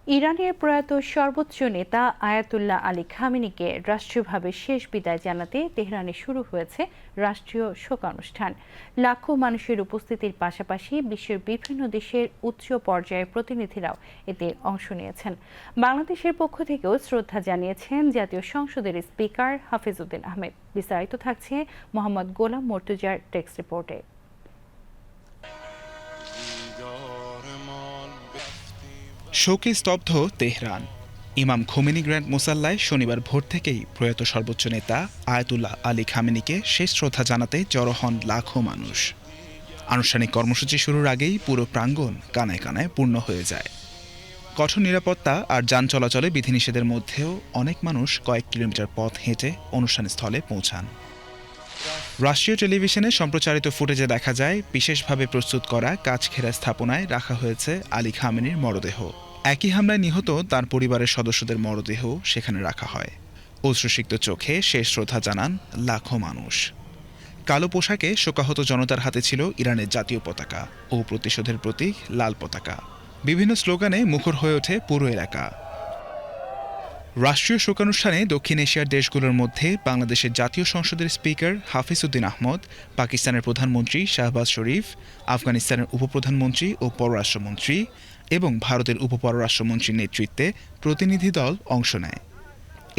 ইরানের প্রয়াত সর্বোচ্চ নেতা আয়াতুল্লাহ আলী খামেনিকে রাষ্ট্রীয়ভাবে শেষ বিদায় জানাতে তেহরানে শুরু হয়েছে রাষ্ট্রীয় শোকানুষ্ঠান। লাখো মানুষের উপস্থিতির পাশাপাশি বিশ্বের বিভিন্ন দেশের উচ্চ পর্যায়ের প্রতিনিধিরাও এতে অংশ নিয়েছেন। বাংলাদেশের পক্ষ থেকেও শ্রদ্ধা জানিয়েছেন জাতীয় সংসদের স্পিকার হাফিজউদ্দিন আহমেদ। বিস্তারিত থাকছে মোহাম্মদ গোলাম মর্তুজার টেক্সট রিপোর্টে। শোকে স্তব্ধ তেহরান। ইমাম খোমেনি গ্র্যান্ড মুসাল্লায় শনিবার ভোর থেকেই প্রয়াত সর্বোচ্চ নেতা আয়াতুল্লাহ আলী খামেনিকে শেষ শ্রদ্ধা জানাতে জড়ো হন লাখো মানুষ। আনুষ্ঠানিক কর্মসূচি শুরুর আগেই পুরো প্রাঙ্গণ কানায় কানায় পূর্ণ হয়ে যায়। কঠোর নিরাপত্তা আর যান চলাচলে বিধিনিষেধের মধ্যেও অনেক মানুষ কয়েক কিলোমিটার পথ হেঁটে অনুষ্ঠানস্থলে পৌঁছান। রাষ্ট্রীয় টেলিভিশনে সম্প্রচারিত ফুটেজে দেখা যায় বিশেষভাবে প্রস্তুত করা কাচঘেরা স্থাপনায় রাখা হয়েছে আলী খামেনির মরদেহ। একই হামলায় নিহত তার পরিবারের সদস্যদের মরদেহ সেখানে রাখা হয়। অশ্রুসিক্ত চোখে শেষ শ্রদ্ধা জানান লাখো মানুষ। কালো পোশাকে শোকাহত জনতার হাতে ছিল ইরানের জাতীয় পতাকা ও প্রতিশোধের প্রতীক লাল পতাকা। বিভিন্ন স্লোগানে মুখর হয়ে ওঠে পুরো এলাকা। রাষ্ট্রীয় শোকানুষ্ঠানে দক্ষিণ এশিয়ার দেশগুলোর মধ্যে বাংলাদেশের জাতীয় সংসদের স্পিকার হাফিজউদ্দিন আহমদ, পাকিস্তানের প্রধানমন্ত্রী শাহবাজ শরীফ, আফগানিস্তানের উপপ্রধানমন্ত্রী ও পররাষ্ট্রমন্ত্রী এবং ভারতের উপপররাষ্ট্রমন্ত্রীর নেতৃত্বে প্রতিনিধি দল অংশ নেয়।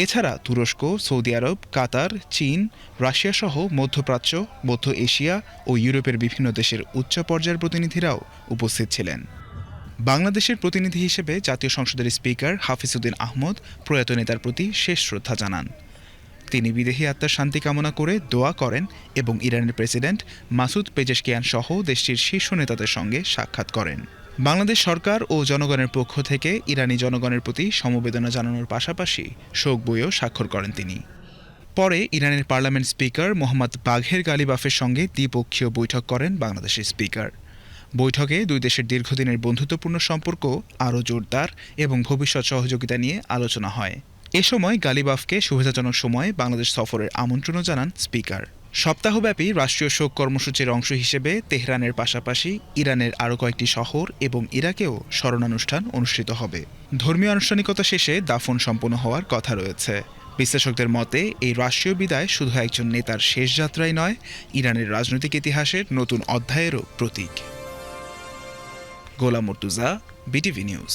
এছাড়া তুরস্ক, সৌদি আরব, কাতার, চীন, রাশিয়া সহ মধ্যপ্রাচ্য, মধ্য এশিয়া ও ইউরোপের বিভিন্ন দেশের উচ্চ পর্যায়ের প্রতিনিধিরাও উপস্থিত ছিলেন। বাংলাদেশের প্রতিনিধি হিসেবে জাতীয় সংসদের স্পিকার হাফিজউদ্দিন আহমদ প্রয়াত নেতার প্রতি শেষ শ্রদ্ধা জানান। তিনি বিদেহী আত্মার শান্তি কামনা করে দোয়া করেন এবং ইরানের প্রেসিডেন্ট মাসুদ পেজেশকিয়ান সহ দেশটির শীর্ষ নেতাদের সঙ্গে সাক্ষাৎ করেন। বাংলাদেশ সরকার ও জনগণের পক্ষ থেকে ইরানি জনগণের প্রতি সমবেদনা জানানোর পাশাপাশি শোক বইও স্বাক্ষর করেন তিনি। পরে ইরানের পার্লামেন্ট স্পিকার মোহাম্মদ বাঘের গালিবাফের সঙ্গে দ্বিপক্ষীয় বৈঠক করেন বাংলাদেশের স্পিকার। বৈঠকে দুই দেশের দীর্ঘদিনের বন্ধুত্বপূর্ণ সম্পর্ক আরও জোরদার এবং ভবিষ্যৎ সহযোগিতা নিয়ে আলোচনা হয়। এ সময় গালিবাফকে সুবিধাজনক সময়ে বাংলাদেশ সফরের আমন্ত্রণও জানান স্পিকার। সপ্তাহব্যাপী রাষ্ট্রীয় শোক কর্মসূচির অংশ হিসেবে তেহরানের পাশাপাশি ইরানের আরও কয়েকটি শহর এবং ইরাকেও স্মরণানুষ্ঠান অনুষ্ঠিত হবে। ধর্মীয় আনুষ্ঠানিকতা শেষে দাফন সম্পন্ন হওয়ার কথা রয়েছে। বিশ্লেষকদের মতে এই রাষ্ট্রীয় বিদায় শুধু একজন নেতার শেষ যাত্রাই নয়, ইরানের রাজনৈতিক ইতিহাসের নতুন অধ্যায়েরও প্রতীক। গোলাম মর্তুজা, বিটিভি নিউজ।